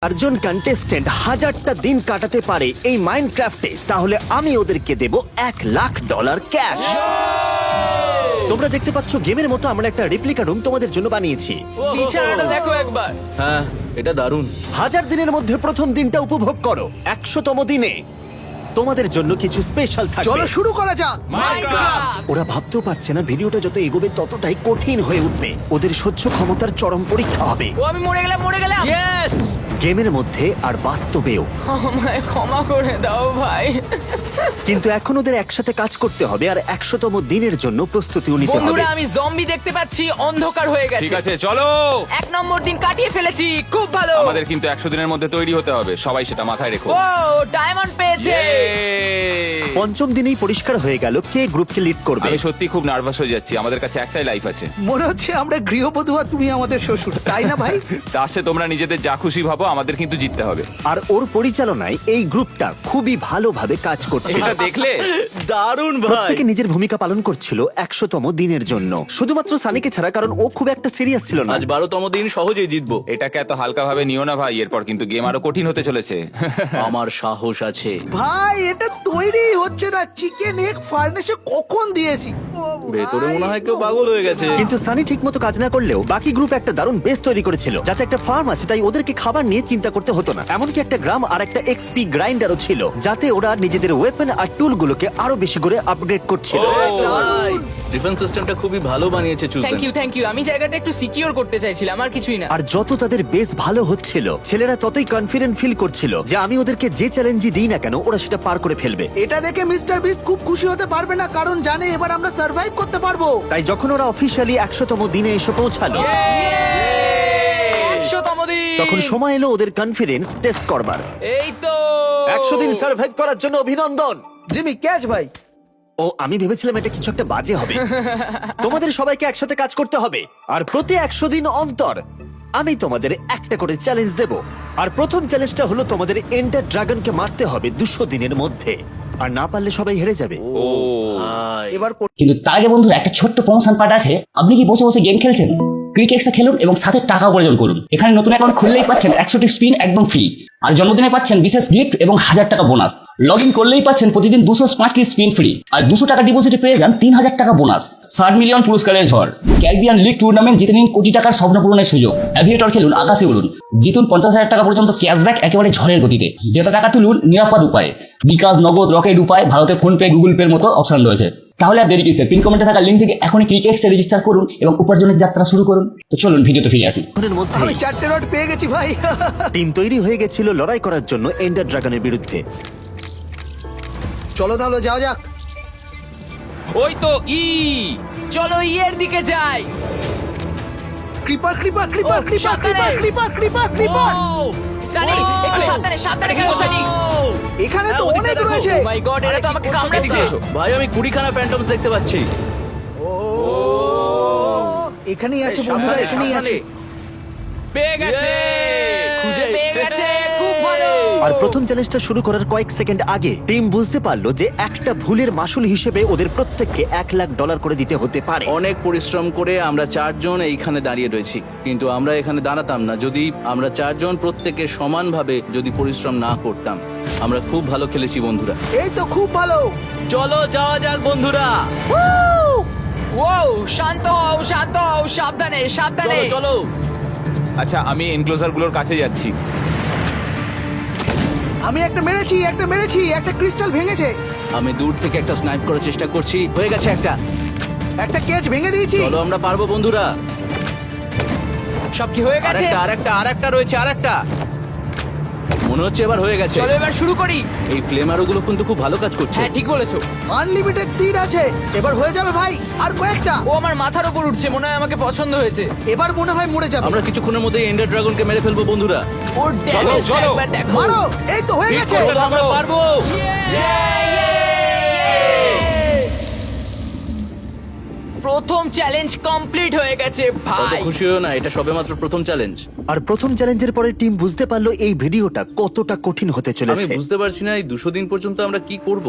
চারজন কন্টেস্টেন্ট 1000টা দিন কাটাতে পারে এই মাইনক্রাফটে, তাহলে আমি ওদেরকে দেব $1,00,000 ক্যাশ। তোমরা দেখতে পাচ্ছ গেমের মতো আমরা একটা রেপ্লিকা রুম তোমাদের জন্য বানিয়েছি। বিছানাটা দেখো একবার। হ্যাঁ, এটা দারুণ। 1000 দিনের মধ্যে প্রথম দিনটা উপভোগ করো। 100তম দিনে তোমাদের জন্য কিছু স্পেশাল থাকবে। চলো শুরু করা যাক। মাইনক্রাফট। ওরা ভাবতেও পারছে না ভিডিওটা যত এগোবে ততটাই কঠিন হয়ে উঠবে। ওদের সহ্য ক্ষমতার চরম পরীক্ষা হবে ও আমি মরে গেলাম। ইয়েস! গেমের মধ্যে আর বাস্তবেও। আমায় ক্ষমা করে দাও ভাই। কিন্তু এখন ওদের একসাথে কাজ করতে হবে আর 100তম দিনের জন্য প্রস্তুতিও নিতে হবে। বন্ধুরা আমি জম্বি দেখতে পাচ্ছি, অন্ধকার হয়ে গেছে। ঠিক আছে চলো। 1 নম্বর দিন কাটিয়ে ফেলেছি, খুব ভালো। আমাদের কিন্তু 100 দিনের মধ্যে তৈরি হতে হবে, সবাই সেটা মাথায় রেখো। ও ডায়মন্ড পেয়েছে। Yay! পঞ্চম দিনেই পরিষ্কার হয়ে গেল কে গ্রুপকে লিড করবে। আমি সত্যি খুব নার্ভাস হয়ে যাচ্ছি, আমাদের কাছে একটাই লাইফ আছে। মনে হচ্ছে আমরা গৃহবধূ আর তুমি আমাদের শ্বশুর, তাই না ভাই? তার সাথে তোমরা নিজেদের যা খুশি ভাবো, আমাদের কিন্তু জিততে হবে। আর ওর পরিচালনায় এই গ্রুপটা খুবই ভালোভাবে কাজ করছিল। এটা দেখলে? দারুণ ভাই। প্রত্যেকে নিজের ভূমিকা পালন করছিল 100তম দিনের জন্য, শুধুমাত্র সানিকে ছাড়া, কারণ ও খুব একটা সিরিয়াস ছিল না। আজ 12তম দিন, সহজেই জিতবো। এটাকে এত হালকা ভাবে নিও না ভাই, এরপর কিন্তু গেম আরো কঠিন হতে চলেছে। আমার সাহস আছে। ভাই এটা তৈরি হচ্ছে না। চিকেন এগ ফার্নেসে কখন দিয়েছি? ও ভেতরে ভাই, মনে হয় কেউ পাগল হয়ে গেছে। কিন্তু সানি ঠিকমতো কাজ না করলেও বাকি গ্রুপ একটা দারুণ বেস তৈরি করেছিল, যাতে একটা ফার্ম আছে তাই ওদেরকে খাবার নিয়ে চিন্তা করতে হতো না। এমনকি একটা গ্রাম আর একটা এক্সপি গ্রাইন্ডারও ছিল, যাতে ওরা নিজেদের ওয়েপন আর টুলগুলোকে আরো বেশি করে আপগ্রেড করছিল। ভাই, ডিফেন্স সিস্টেমটা খুবই ভালো বানিয়েছে চুজেন। Thank you. আমি জায়গাটা একটু সিকিউর করতে চাইছিলাম, আর কিছুই না। আর যত তাদের বেস ভালো হচ্ছিল, ছেলেরা ততই কনফিডেন্ট ফিল করছিল যে আমি ওদেরকে যে চ্যালেঞ্জই দিই না কেন ওরা সেটা পার করে ফেলবে। এটা দেখে মিস্টার বিস্ট খুব খুশি হতে পারবে না, কারণ জানে এবার আমরা সার্ভাইভ করতে পারবো। তাই যখন ওরা অফিসিয়ালি 100তম দিনে এসে পৌঁছালো, 100তম দিন। তখন সময় এলো ওদের কনফিডেন্স টেস্ট করবার। এই তো 100 দিন সার্ভাইভ করার জন্য অভিনন্দন। জিমি ক্যাচ ভাই। ও আমি ভেবেছিলাম এটা কিছু একটা বাজে হবে। তোমাদের সবাইকে একসাথে কাজ করতে হবে, আর প্রতি 100 দিন অন্তর আমি তোমাদের একটা করে চ্যালেঞ্জ দেব। আর প্রথম চ্যালেঞ্জটা হলো তোমাদের এন্ডার ড্রাগনকে মারতে হবে 200 দিনের মধ্যে, আর না পারলে সবাই হেরে যাবে। ও ভাই, এবার কিন্তু তার আগে বন্ধুরা একটা ছোট্ট প্রমোশন পার্ট আছে। আপনি কি বসে বসে গেম খেলছেন? ক্রিকেক্সে খেলুন এবং সাথে টাকা উপার্জন করুন। এখানে নতুন অ্যাকাউন্ট খুললেই পাচ্ছেন 100টি স্পিন একদম ফ্রি, আর জন্মদিনে পাচ্ছেন বিশেষ গিফট এবং 1000 টাকা বোনাস। লগ ইন করলেই পাচ্ছেন প্রতিদিন 205টি স্পিন ফ্রি, আর 200 টাকা ডিপোজিটে পেয়ে যান 3000 টাকা বোনাস। 60 মিলিয়ন পুরস্কারের ঝড়। ক্যারিবিয়ান লিগ টুর্নামেন্ট জিতে নিন কোটি টাকার স্বপ্ন পূরণের সুযোগ। অ্যাভিয়েটর খেলুন, আকাশে উড়ুন, জিতুন 50,000 টাকা পর্যন্ত ক্যাশব্যাক একেবারে ঝড়ের গতিতে। জেতা টাকা তুলুন নিরাপদ উপায়ে, বিকাশ, নগদ, রকেট উপায়, ভারতে ফোনপে, গুগল পের মতো অপশন রয়েছে। তাহলে আর দেরি কিসের? পিন কমেন্টে থাকা লিঙ্ক থেকে এখনই ক্রিকেক্সে রেজিস্টার করুন এবং উপার্জনের যাত্রা শুরু করুন। তো চলুন ভিডিওতে ফিরে আসি। এর মধ্যে আমি 4টে রড পেয়ে গেছি ভাই। টিম তৈরি হয়ে গেছিল লড়াই করার জন্য এন্ডার ড্রাগনের বিরুদ্ধে। চলো তাহলে যাও যাক। ওই তো চলো এর দিকে যাই। ক্রিপার ক্রিপার ক্রিপার ও, ক্রিপার সাবধানে। Creeper creeper creeper creeper. Sunny একটু সাবধানে খেলো সানি। এখানে তো ওদিকটা অনেক দেখো। রয়েছে। মাই গড, এরা তো আমাকে কামড়ে এদিকে দিচ্ছে। এসো। ভাই আমি 20খানা ফ্যান্টমস দেখতে পাচ্ছি। এখানেই আছে এই, বন্ধুরা, সাবধানে, এখানেই আছে। সাবধানে। পেয়ে গেছে। খুঁজে পেয়ে গেছে, খুব ভালো। আর প্রথম চ্যালেঞ্জটা শুরু করার কয়েক সেকেন্ড আগে টিম বুঝতে পারলো যে একটা ভুলের মাসুল হিসেবে ওদের প্রত্যেককে $1,00,000 করে দিতে হতে পারে। অনেক পরিশ্রম করে আমরা 4 জন এইখানে দাঁড়িয়ে রয়েছি, কিন্তু আমরা এখানে দাঁড়াতাম না যদি আমরা 4 জন প্রত্যেকে সমানভাবে যদি পরিশ্রম না করতাম। আমরা খুব ভালো খেলেছি বন্ধুরা। এই তো খুব ভালো। চলো যাওয়া যাক বন্ধুরা। ও শান্ত হও, সাবধানে সাবধানে। চলো চলো। আচ্ছা আমি এনক্লোজার গুলোর কাছে যাচ্ছি। আমি একটা মেরেছি, একটা ক্রিস্টাল ভেঙেছে। আমি দূর থেকে একটা স্নাইপ করার চেষ্টা করছি, হয়ে গেছে একটা। একটা কেজ ভেঙে দিয়েছি। চলো আমরা পারবো বন্ধুরা। সব কি হয়ে গেছে? আরেকটা রয়েছে, আরেকটা। মনে হচ্ছে এবার হয়ে গেছে। চলো এবার শুরু করি। এই ফ্লেম আরোগুলো কিন্তু খুব ভালো কাজ করছে। হ্যাঁ ঠিক বলেছো। আনলিমিটেড তীর আছে। এবার হয়ে যাবে ভাই, আর কয়েকটা। ও আমার মাথার উপর উঠছে, মনে হয় আমাকে পছন্দ হয়েছে। এবার মনে হয় মরে যাবে। আমরা কিছুক্ষণের মধ্যে এন্ডার ড্রাগনকে মেরে ফেলবো বন্ধুরা। ওর ড্যামেজ চলো। একবার দেখো। মারো, এই তো হয়ে গেছে। চলো, আমরা পারবো। প্রথম চ্যালেঞ্জ কমপ্লিট হয়ে গেছে অত ভাই। খুশি হও না, এটা সবেমাত্র প্রথম চ্যালেঞ্জ। আর প্রথম চ্যালেঞ্জের পরে টিম বুঝতে পারলো এই ভিডিওটা কতটা কঠিন হতে আমি চলেছে। বুঝতে পারছি না এই 200 দিন পর্যন্ত আমরা কি করব।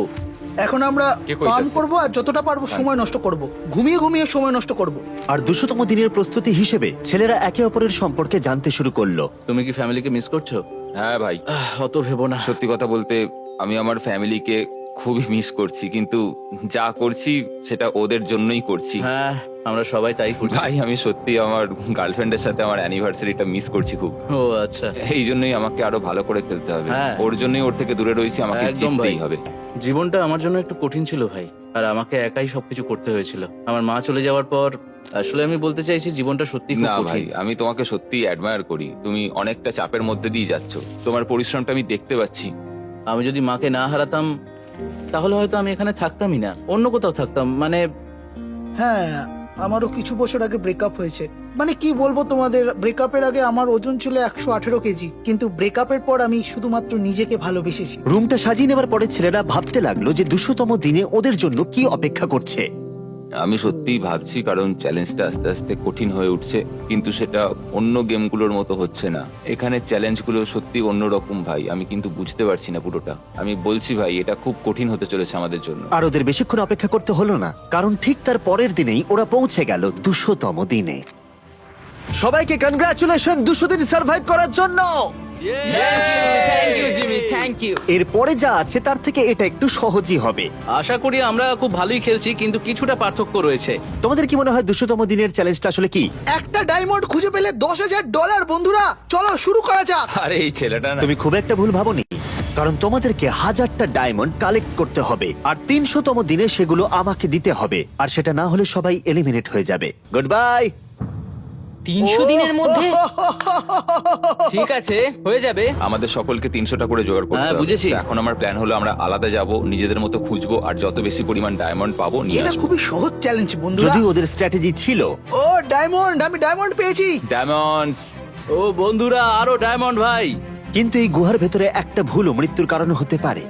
এখন আমরা কে কইতাছে? ফার্ম করব আর যতটা পারবো সময় নষ্ট করব। ঘুমিয়ে ঘুমিয়ে সময় নষ্ট করব। আর 200তম দিনের প্রস্তুতি হিসেবে ছেলেরা একে অপরের সম্পর্কে জানতে শুরু করলো। তুমি কি ফ্যামিলিকে মিস করছো? হ্যাঁ ভাই, অত ভেবো না। সত্যি কথা বলতে আমি আমার ফ্যামিলিকে খুবই মিস করছি, কিন্তু যা করছি সেটা ওদের জন্যই করছি। হ্যাঁ, আমরা সবাই তাই করছি। ভাই আমি সত্যি আমার গার্লফ্রেন্ডের সাথে আমার অ্যানিভার্সারিটা মিস করছি খুব। ও আচ্ছা। এই জন্যই আমাকে আরো ভালো করে খেলতে হবে। হ্যাঁ। ওর জন্যই ওর থেকে দূরে রয়েছি, আমাকে একদম ভাই। জিততেই হবে। জীবনটা আমার জন্য একটু কঠিন ছিল ভাই, আর আমাকে একাই সবকিছু করতে হয়েছিল। আমার মা চলে যাওয়ার পর আসলে আমি বলতে চাইছি জীবনটা সত্যি খুব না ভাই, কঠিন। আমি তোমাকে সত্যি অ্যাডমায়ার করি। তুমি অনেকটা চাপের মধ্যে দিয়ে যাচ্ছ, তোমার পরিশ্রমটা আমি দেখতে পাচ্ছি। আমি যদি মাকে না হারাতাম তাহলে হয়তো আমি এখানে থাকতামই না, অন্য কোথাও থাকতাম। মানে হ্যাঁ, আমারও কিছু বছর আগে ব্রেকআপ হয়েছে। মানে কি বলবো তোমাদের, ব্রেকআপের আগে আমার ওজন ছিল 118 কেজি, কিন্তু ব্রেকআপের পর আমি শুধুমাত্র নিজেকে ভালোবেসেছি। রুমটা সাজিয়ে নেবার পরে ছেলেরা ভাবতে লাগলো যে 200তম দিনে ওদের জন্য কি অপেক্ষা করছে। আমি সত্যিই ভাবছি, কারণ চ্যালেঞ্জটা আস্তে আস্তে কঠিন হয়ে উঠছে, কিন্তু সেটা অন্য গেমগুলোর মতো হচ্ছে না। এখানে চ্যালেঞ্জগুলো সত্যি অন্যরকম ভাই, আমি কিন্তু বুঝতে পারছি না পুরোটা। আমি বলছি ভাই, এটা খুব কঠিন হতে চলেছে আমাদের জন্য। আর ওদের বেশিক্ষণ অপেক্ষা করতে হলো না, কারণ ঠিক তার পরের দিনেই ওরা পৌঁছে গেল 200তম দিনে। সবাইকে কনগ্রাচুলেশন 200 দিন সার্ভাইভ করার জন্য। Thank you Jimmy, thank you. এরপরে যা আছে তার থেকে এটা একটু সহজই হবে। আশা করি আমরা খুব ভালোই খেলছি, কিন্তু কিছুটা পার্থক্য রয়েছে। তোমাদের কি মনে হয় 200তম দিনের চ্যালেঞ্জটা আসলে কি? একটা ডায়মন্ড খুঁজে পেলে $10,000। বন্ধুরা চলো শুরু করা যাক। আরে এই ছেলেটা না, তুমি খুব একটা ভুল ভাবনি, কারণ তোমাদেরকে 1000টা ডায়মন্ড কালেক্ট করতে হবে, আর 300তম দিনে সেগুলো আমাকে দিতে হবে, আর সেটা না হলে সবাই এলিমিনেট হয়ে যাবে। Good bye. 300 দিনের মধ্যে? ঠিক আছে, হয়ে যাবে। আমাদের সকলকে 300টা করে জোগাড় করতে হ্যাঁ, হবে। বুঝেছি। তো এখন আমার প্ল্যান হলো আমরা আলাদা যাব, নিজেদের মতো খুঁজবো, আর যত বেশি পরিমাণ ডায়মন্ড পাবো নিয়ে এটা আসবো। খুবই সহজ চ্যালেঞ্জ বন্ধুরা। যদি ওদের স্ট্র্যাটেজি ছিল ও ডায়মন্ড, আমি ডায়মন্ড পেয়েছি। ডায়মন্ডস। ও বন্ধুরা, আরো ডায়মন্ড ভাই। কিন্তু এই গুহার ভেতরে একটা ভুল মৃত্যুর কারণ হতে পারে,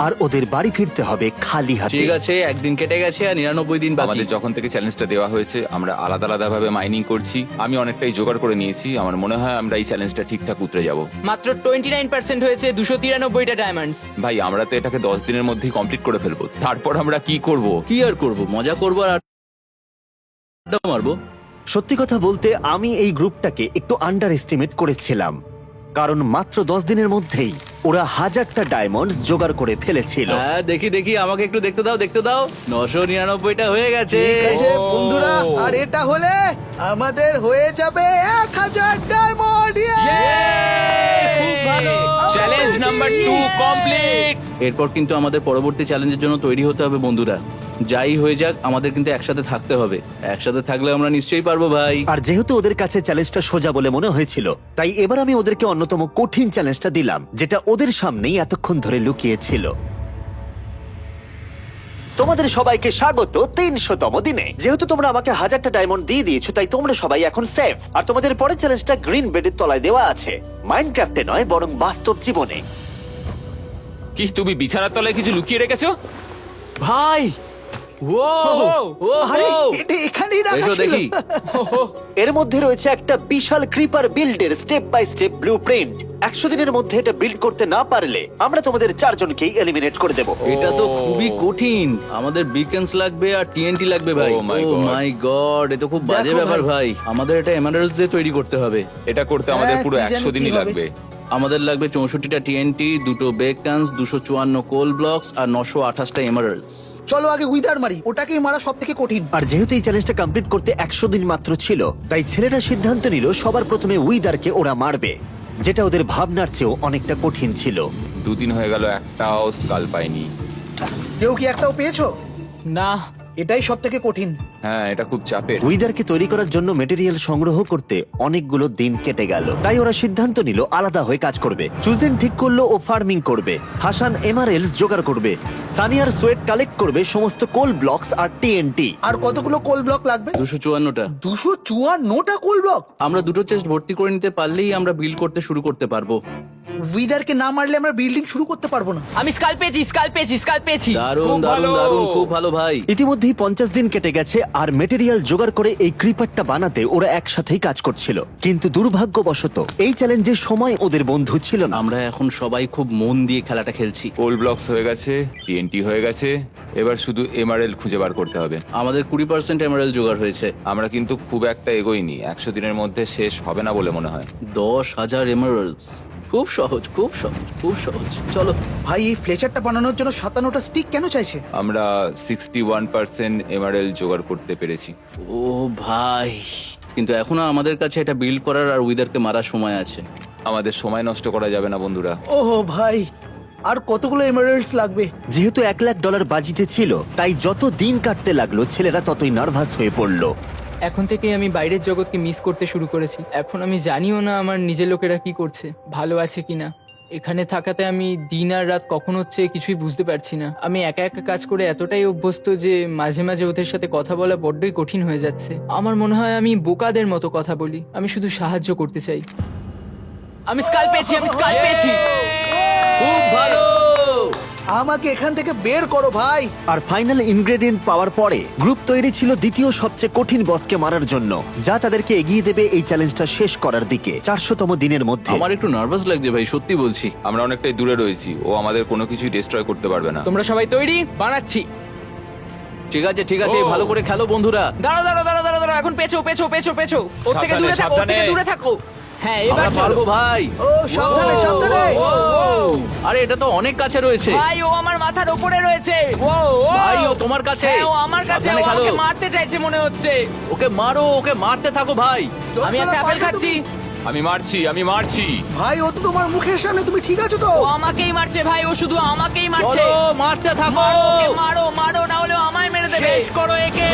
আর ওদের বাড়ি ফিরতে হবে খালি হাতে। ঠিক আছে, একদিন কেটে গেছে আর 99 দিন বাকি। আমাদের যখন থেকে চ্যালেঞ্জটা দেওয়া হয়েছে আমরা আলাদা আলাদা ভাবে মাইনিং করছি। আমি অনেকটাই জোগাড় করে নিয়েছি, আমার মনে হয় আমরা এই চ্যালেঞ্জটা ঠিকঠাক উতরে যাব। মাত্র 29% হয়েছে 293টা ডায়মন্ডস। ভাই আমরা তো এটাকে 10 দিনের মধ্যেই কমপ্লিট করে ফেলবো, তারপর আমরা কি করব? কি আর করব, মজা করবো আর আড্ডা মারবো। সত্যি কথা বলতে আমি এই গ্রুপটাকে একটু আন্ডার এস্টিমেট করেছিলাম, কারণ মাত্র 10 দিনের মধ্যেই ওরা 1000টা ডায়মন্ডস জোগাড় করে ফেলেছিল। হ্যাঁ, দেখি দেখি, আমাকে একটু দেখতে দাও, দেখতে দাও। 999টা হয়ে গেছে। ঠিক আছে ও। বন্ধুরা, আর এটা হলে আমাদের হয়ে যাবে 1000 ডায়মন্ড। খুব ভালো। Challenge number 2 complete. এরপর কিন্তু আমাদের পরবর্তী চ্যালেঞ্জের জন্য তৈরি হতে হবে বন্ধুরা। যাই হয়ে যাক, আমাদের কিন্তু একসাথে থাকতে হবে। একসাথে থাকলে আমরা নিশ্চয়ই পারবো ভাই। আর যেহেতু ওদের কাছে চ্যালেঞ্জটা সোজা বলে মনে হয়েছিল, তাই এবার আমি ওদেরকে অন্যতম কঠিন চ্যালেঞ্জটা দিলাম, যেটা ওদের সামনেই এতক্ষণ ধরে লুকিয়ে ছিল। তোমাদের সবাইকে স্বাগত 300তম দিনে। যেহেতু তোমরা আমাকে 1000টা ডায়মন্ড দিয়ে দিয়েছো, তাই তোমরা সবাই এখন সেফ। আর তোমাদের পরের চ্যালেঞ্জটা গ্রিন বেডের তলায় দেওয়া আছে, মাইনক্রাফটে নয় বরং বাস্তব জীবনে। কি তুমি বিছানার তলায় কিছু লুকিয়ে রেখেছো? ভাই, ও ও আরে এটা এখানেই রাখা এসো ছিল। দেখি। এর মধ্যে রয়েছে একটা বিশাল ক্রিপার বিল্ডের স্টেপ বাই স্টেপ ব্লুপ্রিন্ট। 100 দিনের মধ্যে এটা বিল্ড করতে না পারলে আমরা তোমাদের 4 জনকেই এলিমিনেট করে দেব। এটা তো খুবই কঠিন। আমাদের বিকন্স লাগবে আর টিএনটি লাগবে ভাই। Oh my ও God. মাই গড, এটা খুব বাজে দেখো ব্যাপার ভাই। ভাই। আমাদের এটা এমারাল্ডস দিয়ে তৈরি করতে হবে। এটা করতে আমাদের হ্যাঁ, পুরো কি জানি 100 দিনই কি হবে। লাগবে। আমাদের লাগবে 64টা টিএনটি, 2টো বেকন্স, 254 কোল ব্লকস আর 928টা এমারাল্ডস। চলো আগে উইদার মারি, ওটাকেই মারা সব থেকে কঠিন। আর যেহেতু এই চ্যালেঞ্জটা কমপ্লিট করতে 100 দিন মাত্র ছিল, তাই ছেলেরা সিদ্ধান্ত নিল সবার প্রথমে উইদারকে ওরা মারবে, যেটা ওদের ভাবনার চেয়েও অনেকটা কঠিন ছিল। 2 দিন হয়ে গেল, একটাও স্কাল পাইনি। কেউ কি একটাও পেয়েছো? না, এটাই সব থেকে কঠিন। হ্যাঁ, এটা খুব চাপের। উইদারকে তৈরি করার জন্য মেটেরিয়াল সংগ্রহ করতে অনেকগুলো দিন কেটে গেল, তাই ওরা সিদ্ধান্ত নিল আলাদা হয়ে কাজ করবে। চুজেন ঠিক করলো ও ফার্মিং করবে, হাসান এমারেলস জোগাড় করবে, সানিয়ার সোয়েট কালেক্ট করবে সমস্ত কোল ব্লকস আর টিএনটি। আর কতগুলো কোল ব্লক লাগবে? 254টা। 254টা কোল ব্লক। আমরা 2টো চেস্ট ভর্তি করে নিতে পারলেই আমরা বিল্ড করতে শুরু করতে পারবো। উইদারকে না মারলে আমরা বিল্ডিং শুরু করতে পারবো না। আমি স্কাল পেয়েছি, স্কাল পেয়েছি, স্কাল পেয়েছি। দারুণ খুব দারুণ ভালো। দারুণ, খুব ভালো ভাই। ইতিমধ্যেই 50 দিন কেটে গেছে, আর মেটেরিয়াল জোগাড় করে এই ক্রিপারটা বানাতে ওরা একসাথেই কাজ করছিল। কিন্তু দুর্ভাগ্যবশত এই চ্যালেঞ্জের সময় ওদের বন্ধু ছিল না। আমরা এখন সবাই খুব মন দিয়ে খেলাটা খেলছি। কোল ব্লকস হয়ে গেছে, টিএনটি হয়ে গেছে, এবার শুধু এমআরএল খুঁজে বার করতে হবে। আমাদের 20% এমারাল্ড জোগাড় হয়েছে। আমরা কিন্তু খুব একটা এগোইনি, 100 দিনের মধ্যে শেষ হবে না বলে মনে হয়। 10,000 এমারাল্ডস, খুব সহজ, খুব সহজ, খুব সহজ। চলো। ভাই এই ফ্লেচারটা বানানোর জন্য 57টা স্টিক কেন চাইছে? আমরা 61% এমারেল জোগাড় করতে পেরেছি। ও ভাই, কিন্তু এখনো আমাদের কাছে এটা বিল্ড করার আর উইদারকে মারার সময় আছে। আমাদের সময় নষ্ট করা যাবে না বন্ধুরা। ওহ ভাই, আর কতগুলো এমারেল্ডস লাগবে? যেহেতু $1,00,000 বাজিতে ছিল, তাই যত দিন কাটতে লাগলো ছেলেরা ততই নার্ভাস হয়ে পড়লো। এখন থেকে আমি বাইরের জগৎকে মিস করতে শুরু করেছি। এখন আমি জানিও না আমার নিজের লোকেরা কি করছে, ভালো আছে কিনা। এখানে থাকাতে আমি দিন আর রাত কখন হচ্ছে কিছুই বুঝতে পারছি না। আমি একা একা কাজ করে এতটাই অভ্যস্ত যে মাঝে মাঝে ওদের সাথে কথা বলা বড্ডই কঠিন হয়ে যাচ্ছে। আমার মনে হয় আমি বোকাদের মতো কথা বলি। আমি শুধু সাহায্য করতে চাই। আমি স্কাল পেয়েছি, আমি স্কাল পেয়েছি। খুব ভালো। আমাকে এখান থেকে বের করো ভাই। আর ফাইনাল ইনগ্রেডিয়েন্ট পাওয়ার পরে গ্রুপ তৈরি ছিল দ্বিতীয় সবচেয়ে কঠিন বসকে মারার জন্য, যা তাদেরকে এগিয়ে দেবে এই চ্যালেঞ্জটা শেষ করার দিকে 400তম দিনের মধ্যে। আমার একটু নার্ভাস লাগছে ভাই, সত্যি বলছি। আমরা অনেকটাই দূরে রয়েছি, ও আমাদের কোনো কিছুই ডিস্ট্রয় করতে পারবে না। তোমরা সবাই তৈরি? বানাচ্ছি। ঠিক আছে, ঠিক আছে, ভালো করে খেলো বন্ধুরা। দাঁড়াও দাঁড়াও দাঁড়াও দাঁড়াও দাঁড়াও, এখন পেছো পেছো পেছো পেছো। ওর থেকে সাবধানে, দূরে থাকো, ওর থেকে সাবধানে। দূরে থাকো। হ্যাঁ, এবার আমরা পারবো ভাই। ও সাবধানে সাবধানে। আরে এটা তো অনেক কাছে রয়েছে। ভাই ও আমার মাথার উপরে রয়েছে। ও ভাই ও তোমার কাছে। হ্যাঁ, ও আমার কাছে। সাবধানে ও খেলো। আমাকে মারতে চাইছে মনে হচ্ছে। ওকে মারো, ওকে মারতে থাকো ভাই। আমি একটা আপেল খাচ্ছি। আমি মারছি। ভাই ও তো তোমার মুখের সামনে, তুমি ঠিক আছো তো? ও আমাকেই মারছে ভাই, ও শুধু আমাকেই মারছে। চলো মারতে থাকো। মারো ওকে, মারো মারো, না হলে ও আমায় মেরে দেবে। শেষ করো একে।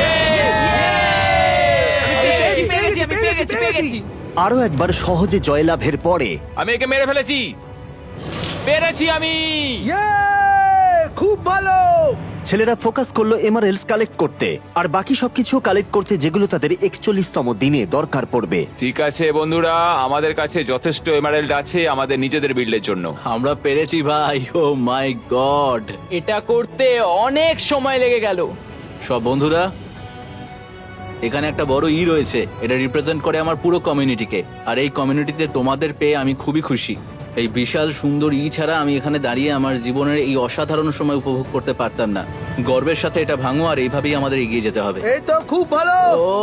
আমি পেয়ে গেছি, আমি পেয়ে গেছি, পেয়ে গেছি। আরো একবার সহজে জয়লাভের পরে আমি একে মেরে ফেলেছি। পেরেছি আমি। ইয়ে, খুব ভালো। ছেলেরা ফোকাস করলো এমারেলস কালেক্ট করতে, আর বাকি সবকিছু কালেক্ট করতে যেগুলো তাদের 41তম দিনে দরকার পড়বে। ঠিক আছে বন্ধুরা, আমাদের কাছে যথেষ্ট এমারেল্ড আছে আমাদের নিজেদের বিল্ডের জন্য। আমরা পেরেছি ভাই। ও মাই গড। এটা করতে অনেক সময় লেগে গেল। সব বন্ধুরা, এখানে একটা বড় ই রয়েছে। এটা রিপ্রেজেন্ট করে আমার পুরো কমিউনিটিকে, আর এই কমিউনিটিতে তোমাদের পেয়ে আমি খুবই খুশি। এই বিশাল সুন্দর ই ছাড়া আমি এখানে দাঁড়িয়ে আমার জীবনের এই অসাধারণ সময় উপভোগ করতে পারতাম না। গর্বের সাথে এটা ভাঙো, আর এইভাবেই আমাদের এগিয়ে যেতে হবে। এই তো খুব ভালো। ও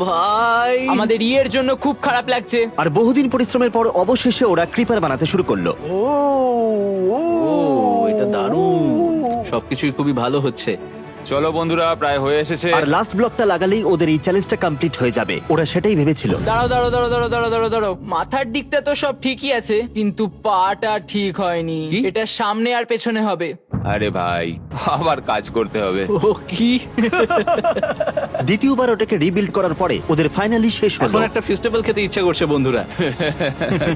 ভাই, আমাদের ইয়ের জন্য খুব খারাপ লাগছে। আর বহুদিন পরিশ্রমের পর অবশেষে ওরা ক্রিপার বানাতে শুরু করলো। ও ও এটা দারুণ। সবকিছুই খুবই ভালো হচ্ছে। চলো বন্ধুরা, প্রায় হয়ে এসেছে। আর লাস্ট ব্লকটা লাগালেই ওদের এই চ্যালেঞ্জটা কমপ্লিট হয়ে যাবে, ওরা সেটাই ভেবেছিল। দাঁড়াও দাঁড়াও দাঁড়াও দাঁড়াও দাঁড়াও দাঁড়াও দাঁড়াও। মাথার দিকটা তো সব ঠিকই আছে, কিন্তু পাটা ঠিক হয়নি। কি? এটা সামনে আর পেছনে হবে। আরে ভাই, আবার কাজ করতে হবে। ও কি, দ্বিতীয়বার ওটাকে রিবিল্ড করার পরে ওদের ফাইনালি শেষ হলো। এখন একটা ফেস্টিভ্যাল খেতে ইচ্ছা করছে বন্ধুরা।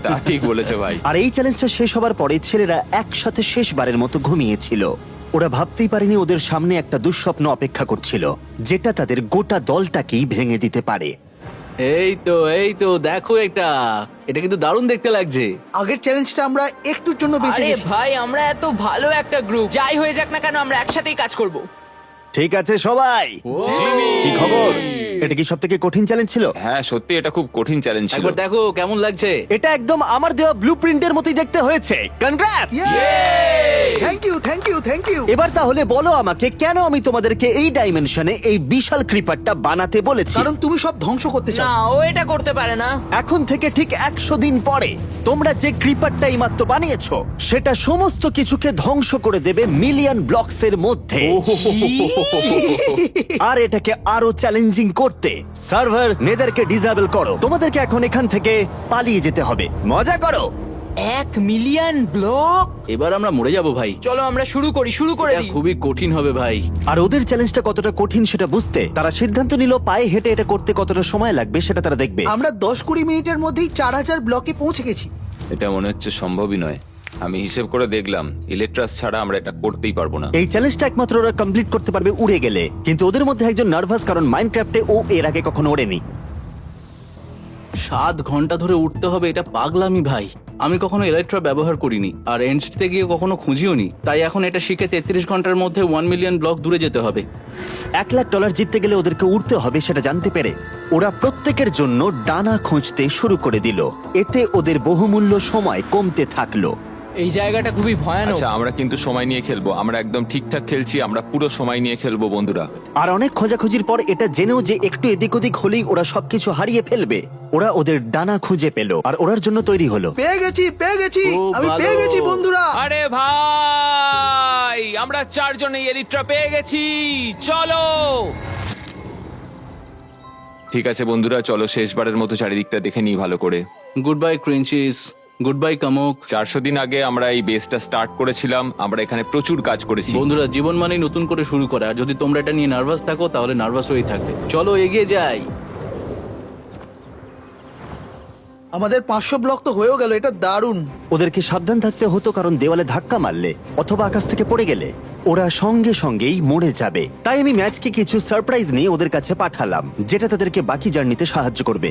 তা ঠিক বলেছে ভাই। আর এই চ্যালেঞ্জটা শেষ হবার পরে ছেলেরা একসাথে শেষবারের মতো ঘুমিয়েছিল। ওরা ভাবতেই পারেনি ওদের সামনে একটা দুঃস্বপ্ন অপেক্ষা করছিল, যেটা তাদের গোটা দলটাকেই ভেঙে দিতে পারে। এই তো দেখো, এটা কিন্তু দারুণ দেখতে লাগছে। আগের চ্যালেঞ্জটা আমরা একটুর জন্য বেঁচে আরে গেছি। ভাই, আমরা এত ভালো একটা গ্রুপ, যাই হয়ে যাক না কেন আমরা একসাথেই কাজ করব। ঠিক আছে সবাই, কি খবর? এটা কি সব থেকে কঠিন চ্যালেঞ্জ ছিল? হ্যাঁ সত্যি এটা খুব কঠিন চ্যালেঞ্জ ছিল। একবার দেখো কেমন লাগছে। এটা একদম আমার দেওয়া ব্লুপ্রিন্টের মতোই দেখতে হয়েছে। Congrats! Thank you thank you thank you. এবার তাহলে বলো আমাকে, কেন আমি তোমাদেরকে এই ডাইমেনশনে এই বিশাল ক্রিপারটা বানাতে বলেছি? কারণ তুমি সব ধ্বংস করতে না, চাও। ও এটা করতে পারে না। এখন থেকে ঠিক 100 দিন পরে তোমরা যে ক্রিপারটা এইমাত্র বানিয়েছো, সেটা সমস্ত কিছুকে ধ্বংস করে দেবে মিলিয়ন ব্লকসের মধ্যে। আর এটাকে আরো চ্যালেঞ্জিং করতে সার্ভার নেদারকে ডিসেবল করো। তোমাদেরকে এখন এখান থেকে পালিয়ে যেতে হবে। মজা করো। 1 মিলিয়ন ব্লক। এবার আমরা মরে যাব ভাই। চলো আমরা শুরু করে এটা দিই। খুবই কঠিন হবে ভাই। আর ওদের চ্যালেঞ্জটা কতটা কঠিন সেটা বুঝতে তারা সিদ্ধান্ত নিল পায়ে হেঁটে এটা করতে কতটা সময় লাগবে সেটা তারা দেখবে। আমরা 10-20 মিনিটের মধ্যেই 4000 ব্লকে পৌঁছে গেছি। এটা মনে হচ্ছে সম্ভবই নয়। আমি হিসেব করে দেখলাম, ইলেকট্রাস ছাড়া আমরা এটা করতেই পারবো না। এই চ্যালেঞ্জটা একমাত্র ওরা কমপ্লিট করতে পারবে উড়ে গেলে, কিন্তু ওদের মধ্যে একজন নার্ভাস, কারণ মাইনক্রাফটে ও এর আগে কখনো ওড়েনি। 7 ঘন্টা ধরে উঠতে হবে, এটা পাগলামি ভাই। আমি কখনো ইলেকট্রা ব্যবহার করিনি, আর এনস্টতে গিয়ে কখনো খুঁজিও নি। তাই এখন এটা শিখে 33 ঘন্টার মধ্যে 1 মিলিয়ন ব্লক দূরে যেতে হবে। $1,00,000 জিততে গেলে ওদেরকে উঠতে হবে সেটা জানতে পেরে ওরা প্রত্যেকের জন্য ডানা খুঁজতে শুরু করে দিল। এতে ওদের বহুমূল্য সময় কমতে থাকলো। এই জায়গাটা খুবই ভয়ানক। আচ্ছা আমরা কিন্তু সময় নিয়ে খেলবো, আমরা একদম ঠিকঠাক খেলছি, আমরা পুরো সময় নিয়ে খেলবো বন্ধুরা। আর অনেক খোঁজাখুঁজির পর এটা জেনেও যে একটু এদিক ওদিক হলেই ওরা সবকিছু হারিয়ে ফেলবে, ওরা ওদের ডানা খুঁজে পেল আর ওরার জন্য তৈরি হলো। পেয়ে গেছি খুব আমি ভালো। পেয়ে গেছি বন্ধুরা। আরে ভাই, আমরা 4 জনে এলিট্রা পেয়ে গেছি, চলো। ঠিক আছে বন্ধুরা, চলো শেষবারের মতো চারিদিকটা দেখে নিই ভালো করে। গুড বাই ক্রেঞ্চিস, গুড বাই কামুক। 400 দিন আগে আমরা এই বেসটা স্টার্ট করেছিলাম, আমরা এখানে প্রচুর কাজ করেছি। বন্ধুরা, জীবন মানেই নতুন করে শুরু করা, আর যদি তোমরা এটা নিয়ে নার্ভাস থাকো তাহলে নার্ভাস হয়েই থাকবে। চলো এগিয়ে যাই। আমাদের 500 ব্লক তো হয়েও গেল, এটা দারুণ। ওদেরকে সাবধান থাকতে হতো, কারণ দেওয়ালে ধাক্কা মারলে অথবা আকাশ থেকে পড়ে গেলে ওরা সঙ্গে সঙ্গেই মরে যাবে। তাই আমি ম্যাচকে কিছু সারপ্রাইজ নিয়ে ওদের কাছে পাঠালাম, যেটা তাদেরকে বাকি জার্নিতে সাহায্য করবে।